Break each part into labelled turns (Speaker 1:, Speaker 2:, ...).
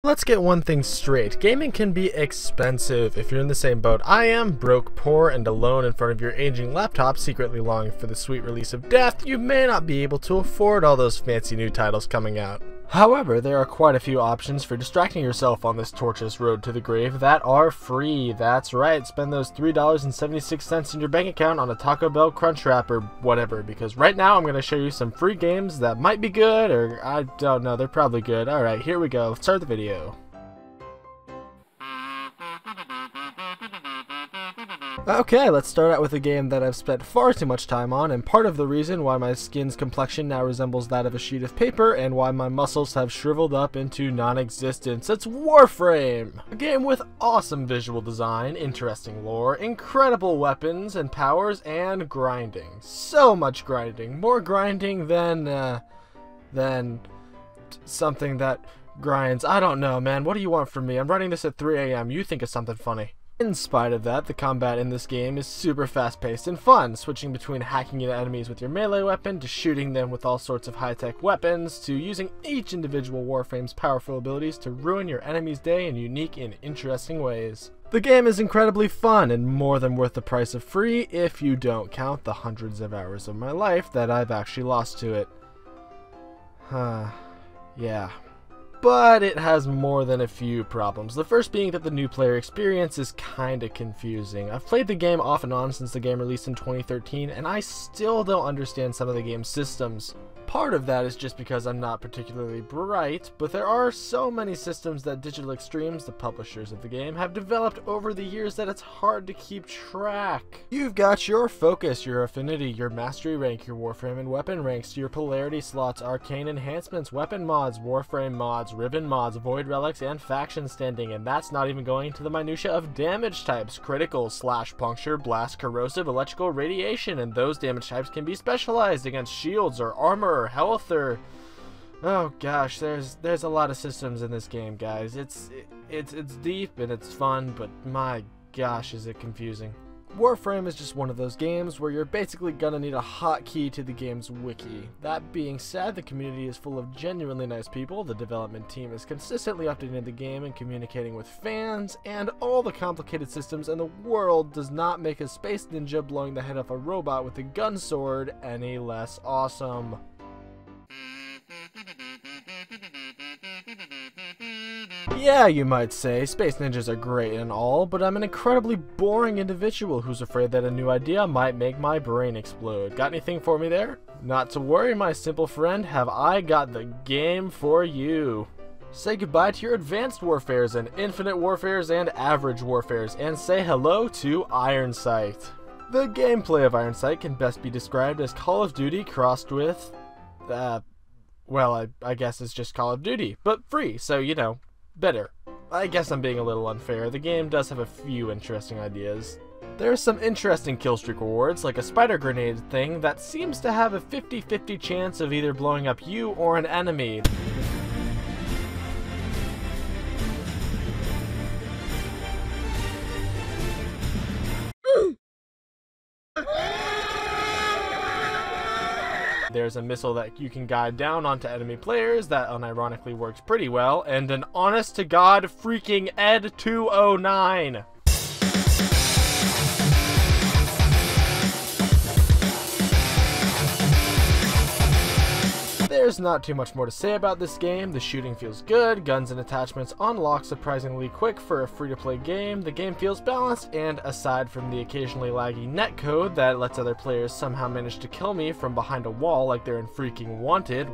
Speaker 1: Let's get one thing straight. Gaming can be expensive. If you're in the same boat I am, broke, poor, and alone in front of your aging laptop, secretly longing for the sweet release of death, you may not be able to afford all those fancy new titles coming out. However, there are quite a few options for distracting yourself on this tortuous road to the grave that are free. That's right, spend those $3.76 in your bank account on a Taco Bell Crunchwrap or whatever, because right now I'm going to show you some free games that might be good, or I don't know, they're probably good. Alright, here we go, let's start the video. Okay, let's start out with a game that I've spent far too much time on, and part of the reason why my skin's complexion now resembles that of a sheet of paper, and why my muscles have shriveled up into non-existence. It's Warframe! A game with awesome visual design, interesting lore, incredible weapons and powers, and grinding. So much grinding. More grinding than something that grinds. I don't know, man. What do you want from me? I'm writing this at 3 AM. You think of something funny. In spite of that, the combat in this game is super fast-paced and fun, switching between hacking into enemies with your melee weapon, to shooting them with all sorts of high-tech weapons, to using each individual Warframe's powerful abilities to ruin your enemy's day in unique and interesting ways. The game is incredibly fun and more than worth the price of free if you don't count the hundreds of hours of my life that I've actually lost to it. Yeah. But it has more than a few problems. The first being that the new player experience is kinda confusing. I've played the game off and on since the game released in 2013, and I still don't understand some of the game's systems. Part of that is just because I'm not particularly bright, but there are so many systems that Digital Extremes, the publishers of the game, have developed over the years that it's hard to keep track. You've got your focus, your affinity, your mastery rank, your Warframe and weapon ranks, your polarity slots, arcane enhancements, weapon mods, Warframe mods, ribbon mods, void relics, and faction standing, and that's not even going to the minutia of damage types: critical, slash, puncture, blast, corrosive, electrical, radiation, and those damage types can be specialized against shields or armor or health or... oh gosh, there's a lot of systems in this game, guys. It's deep and it's fun, but my gosh, is it confusing. Warframe is just one of those games where you're basically gonna need a hotkey to the game's wiki. That being said, the community is full of genuinely nice people, the development team is consistently updating the game and communicating with fans, and all the complicated systems in the world does not make a space ninja blowing the head off a robot with a gun sword any less awesome. Yeah, you might say, space ninjas are great and all, but I'm an incredibly boring individual who's afraid that a new idea might make my brain explode. Got anything for me there? Not to worry, my simple friend, have I got the game for you. Say goodbye to your advanced warfares and infinite warfares and average warfares, and say hello to Iron Sight. The gameplay of Iron Sight can best be described as Call of Duty crossed with... well, I guess it's just Call of Duty, but free, so, you know, better. I guess I'm being a little unfair. The game does have a few interesting ideas. There's some interesting killstreak rewards, like a spider grenade thing that seems to have a 50-50 chance of either blowing up you or an enemy. There's a missile that you can guide down onto enemy players that unironically works pretty well, and an honest-to-God freaking Ed 209. There's not too much more to say about this game. The shooting feels good, guns and attachments unlock surprisingly quick for a free-to-play game, the game feels balanced, and aside from the occasionally laggy netcode that lets other players somehow manage to kill me from behind a wall like they're in freaking Wanted...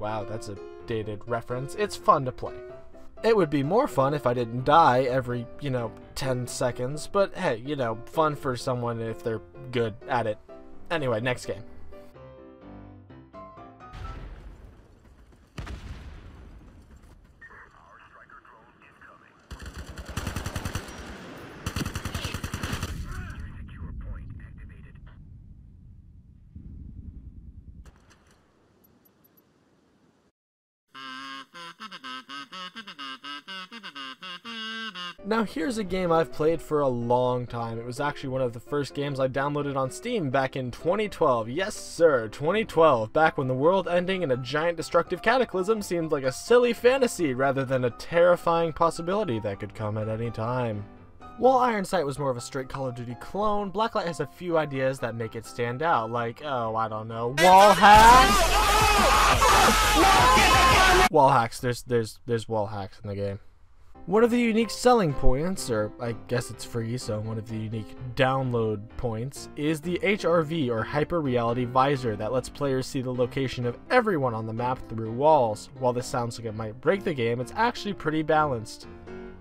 Speaker 1: Wow, that's a dated reference. It's fun to play. It would be more fun if I didn't die every, 10 seconds, but hey, fun for someone if they're good at it. Anyway, next game. Now here's a game I've played for a long time. It was actually one of the first games I downloaded on Steam back in 2012. Yes sir, 2012, back when the world ending in a giant destructive cataclysm seemed like a silly fantasy rather than a terrifying possibility that could come at any time. While Iron Sight was more of a straight Call of Duty clone, Blacklight has a few ideas that make it stand out, like, oh, I don't know, wall hacks? Wall hacks, there's wall hacks in the game. One of the unique selling points, or I guess it's free, so one of the unique download points, is the HRV or Hyper Reality Visor that lets players see the location of everyone on the map through walls. While this sounds like it might break the game, it's actually pretty balanced.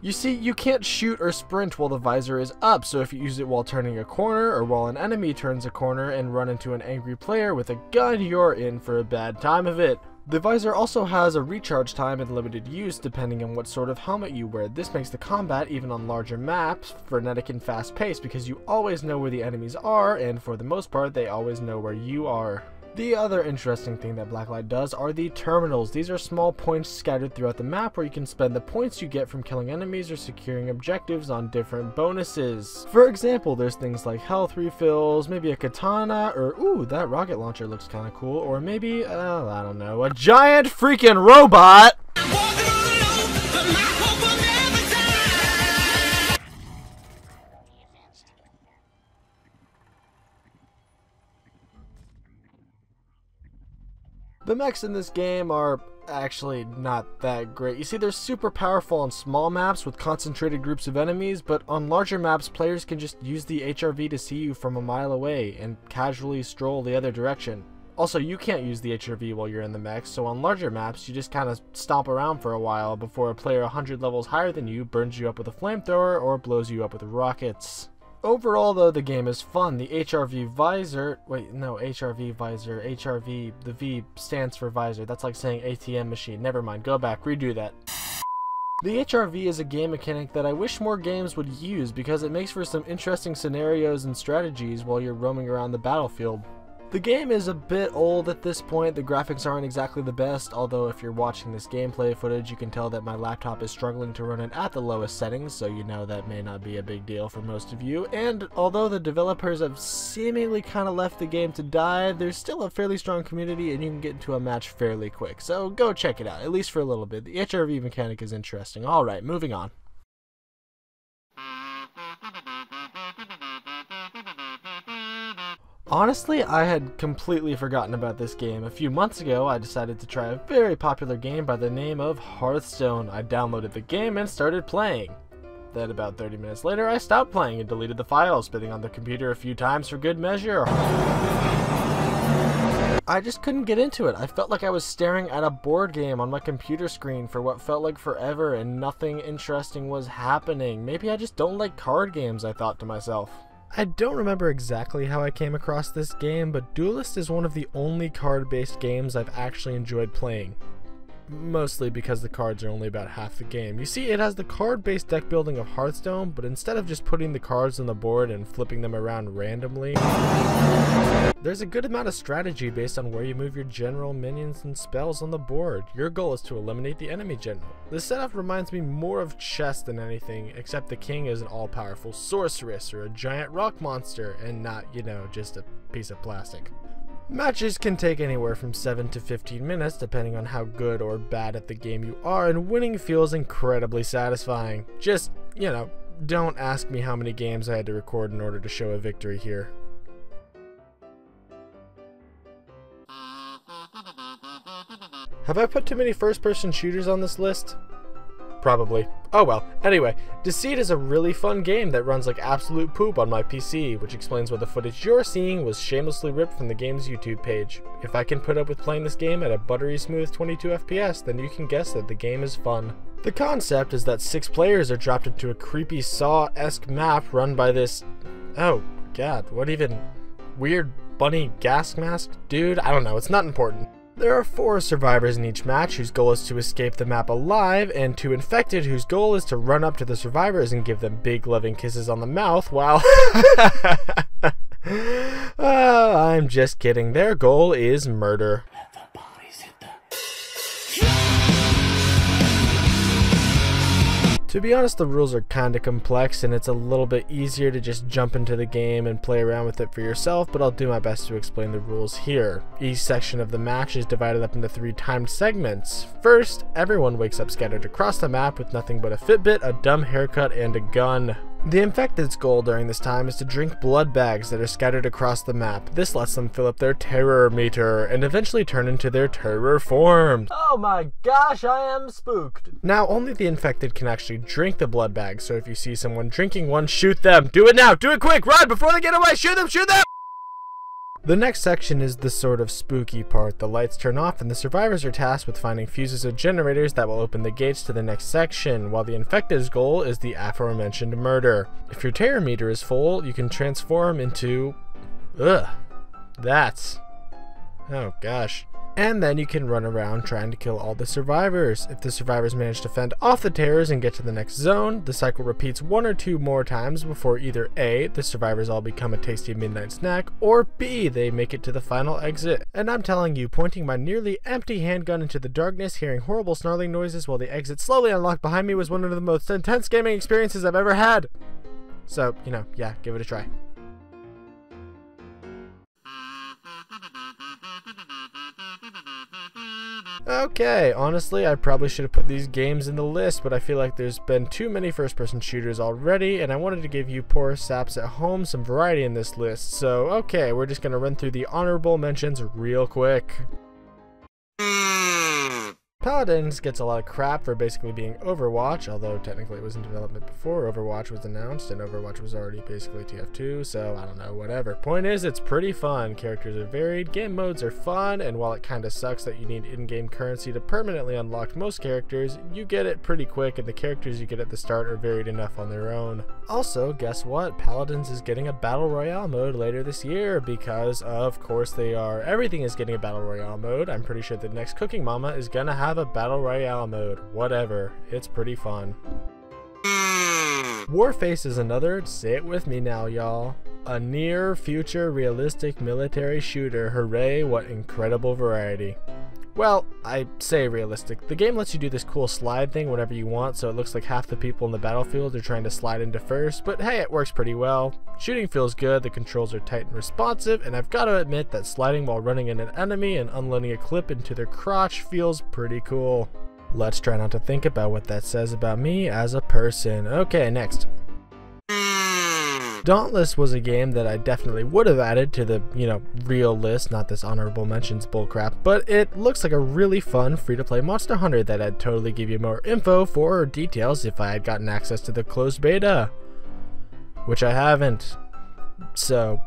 Speaker 1: You see, you can't shoot or sprint while the visor is up, so if you use it while turning a corner or while an enemy turns a corner and run into an angry player with a gun, you're in for a bad time of it. The visor also has a recharge time and limited use depending on what sort of helmet you wear. This makes the combat, even on larger maps, frenetic and fast paced because you always know where the enemies are, and for the most part they always know where you are. The other interesting thing that Blacklight does are the terminals. These are small points scattered throughout the map where you can spend the points you get from killing enemies or securing objectives on different bonuses. For example, there's things like health refills, maybe a katana, or ooh, that rocket launcher looks kind of cool, or maybe, I don't know, a giant freaking robot! The mechs in this game are actually not that great. You see, they're super powerful on small maps with concentrated groups of enemies, but on larger maps, players can just use the HRV to see you from a mile away and casually stroll the other direction. Also, you can't use the HRV while you're in the mech, so on larger maps, you just kind of stomp around for a while before a player 100 levels higher than you burns you up with a flamethrower or blows you up with rockets. Overall, though, the game is fun. The HRV visor, HRV, the V stands for visor. That's like saying ATM machine. Never mind, go back, redo that. The HRV is a game mechanic that I wish more games would use because it makes for some interesting scenarios and strategies while you're roaming around the battlefield. The game is a bit old at this point. The graphics aren't exactly the best, although if you're watching this gameplay footage, you can tell that my laptop is struggling to run it at the lowest settings, so you know that may not be a big deal for most of you. And although the developers have seemingly kind of left the game to die, there's still a fairly strong community and you can get into a match fairly quick, so go check it out, at least for a little bit. The HRV mechanic is interesting. Alright, moving on. Honestly, I had completely forgotten about this game. A few months ago, I decided to try a very popular game by the name of Hearthstone. I downloaded the game and started playing. Then about 30 minutes later, I stopped playing and deleted the file, spitting on the computer a few times for good measure. I just couldn't get into it. I felt like I was staring at a board game on my computer screen for what felt like forever and nothing interesting was happening. Maybe I just don't like card games, I thought to myself. I don't remember exactly how I came across this game, but Duelist is one of the only card-based games I've actually enjoyed playing. Mostly because the cards are only about half the game. You see, it has the card-based deck building of Hearthstone, but instead of just putting the cards on the board and flipping them around randomly, there's a good amount of strategy based on where you move your general, minions, and spells on the board. Your goal is to eliminate the enemy general. This setup reminds me more of chess than anything, except the king is an all-powerful sorceress or a giant rock monster, and not, you know, just a piece of plastic. Matches can take anywhere from 7 to 15 minutes depending on how good or bad at the game you are, and winning feels incredibly satisfying. Just, you know, don't ask me how many games I had to record in order to show a victory here. Have I put too many first-person shooters on this list? Probably. Oh well. Anyway, Deceit is a really fun game that runs like absolute poop on my PC, which explains why the footage you're seeing was shamelessly ripped from the game's YouTube page. If I can put up with playing this game at a buttery smooth 22 FPS, then you can guess that the game is fun. The concept is that 6 players are dropped into a creepy Saw-esque map run by this... oh god, what even... weird bunny gas mask dude? I don't know, it's not important. There are 4 survivors in each match whose goal is to escape the map alive, and 2 infected whose goal is to run up to the survivors and give them big loving kisses on the mouth while... I'm just kidding. Their goal is murder. To be honest, the rules are kinda complex and it's a little bit easier to just jump into the game and play around with it for yourself, but I'll do my best to explain the rules here. Each section of the match is divided up into 3 timed segments. First, everyone wakes up scattered across the map with nothing but a Fitbit, a dumb haircut, and a gun. The infected's goal during this time is to drink blood bags that are scattered across the map. This lets them fill up their terror meter and eventually turn into their terror forms. Oh my gosh, I am spooked. Now, only the infected can actually drink the blood bag, so if you see someone drinking one, shoot them. Do it now, do it quick, run before they get away, shoot them, shoot them! The next section is the sort of spooky part. The lights turn off and the survivors are tasked with finding fuses of generators that will open the gates to the next section, while the infected's goal is the aforementioned murder. If your terror meter is full, you can transform into... oh gosh. And then you can run around trying to kill all the survivors. If the survivors manage to fend off the terrors and get to the next zone, the cycle repeats 1 or 2 more times before either A, the survivors all become a tasty midnight snack, or B, they make it to the final exit. And I'm telling you, pointing my nearly empty handgun into the darkness, hearing horrible snarling noises while the exit slowly unlocked behind me was one of the most intense gaming experiences I've ever had. So, you know, yeah, give it a try. Okay, honestly, I probably should have put these games in the list, but I feel like there's been too many first-person shooters already, and I wanted to give you poor saps at home some variety in this list. So, okay, we're just going to run through the honorable mentions real quick. Paladins gets a lot of crap for basically being Overwatch, although technically it was in development before Overwatch was announced, and Overwatch was already basically TF2, so I don't know, whatever. Point is, it's pretty fun. Characters are varied, game modes are fun, and while it kinda sucks that you need in-game currency to permanently unlock most characters, you get it pretty quick, and the characters you get at the start are varied enough on their own. Also, guess what? Paladins is getting a Battle Royale mode later this year, because of course they are. Everything is getting a Battle Royale mode. I'm pretty sure the next Cooking Mama is gonna have a Battle Royale mode. Whatever. It's pretty fun. Warface is another, say it with me now y'all, a near future realistic military shooter. Hooray, what incredible variety. Well, I say realistic. The game lets you do this cool slide thing whenever you want, so it looks like half the people in the battlefield are trying to slide into first, but hey, it works pretty well. Shooting feels good, the controls are tight and responsive, and I've got to admit that sliding while running in an enemy and unloading a clip into their crotch feels pretty cool. Let's try not to think about what that says about me as a person. Okay, next. Dauntless was a game that I definitely would have added to the, real list, not this honorable mentions bullcrap, but it looks like a really fun free-to-play Monster Hunter that I'd totally give you more info for or details if I had gotten access to the closed beta. Which I haven't. So,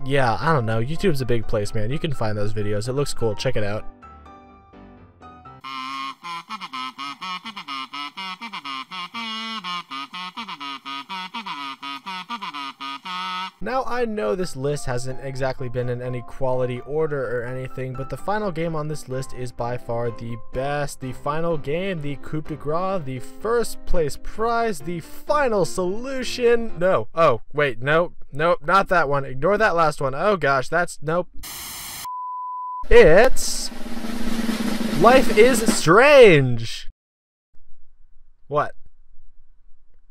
Speaker 1: yeah, I don't know. YouTube's a big place, man. You can find those videos. It looks cool. Check it out. Now, I know this list hasn't exactly been in any quality order or anything, but the final game on this list is by far the best. The final game, the coup de grace, the first place prize, the final solution. No. Oh, wait, no, not that one. Ignore that last one. Oh gosh, nope. It's Life is Strange. What?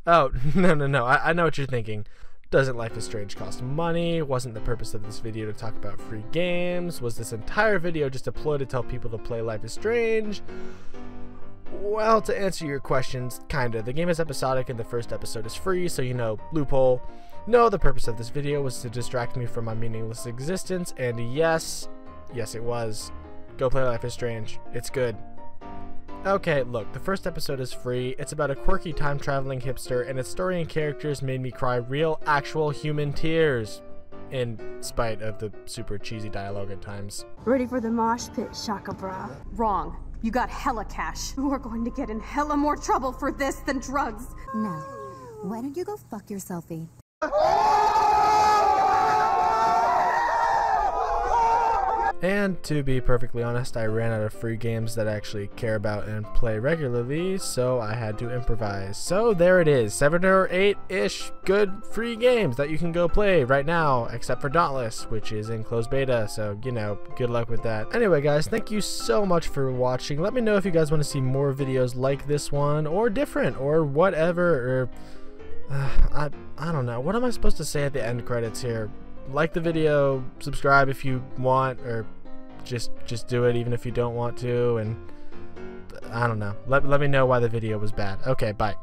Speaker 1: Oh, no. I know what you're thinking. Doesn't Life is Strange cost money? Wasn't the purpose of this video to talk about free games? Was this entire video just a ploy to tell people to play Life is Strange? Well, to answer your questions, kinda. The game is episodic and the first episode is free, so loophole. No, the purpose of this video was to distract me from my meaningless existence, and yes, it was. Go play Life is Strange. It's good. Okay, look, the first episode is free. It's about a quirky time-traveling hipster, and its story and characters made me cry real, actual human tears. In spite of the super cheesy dialogue at times.
Speaker 2: Ready for the mosh pit, Shaka Bra?
Speaker 3: Wrong. You got hella cash. We're going to get in hella more trouble for this than drugs.
Speaker 4: No. Why don't you go fuck yourselfie?
Speaker 1: And to be perfectly honest, I ran out of free games that I actually care about and play regularly, so I had to improvise. So there it is, 7 or 8-ish good free games that you can go play right now, except for Duelist, which is in closed beta, so, you know, good luck with that. Anyway guys, thank you so much for watching. Let me know if you guys want to see more videos like this one, or different, or whatever, or... I don't know. What am I supposed to say at the end credits here? Like the video, subscribe if you want, or just do it even if you don't want to, and I don't know. Let me know why the video was bad. Okay, bye.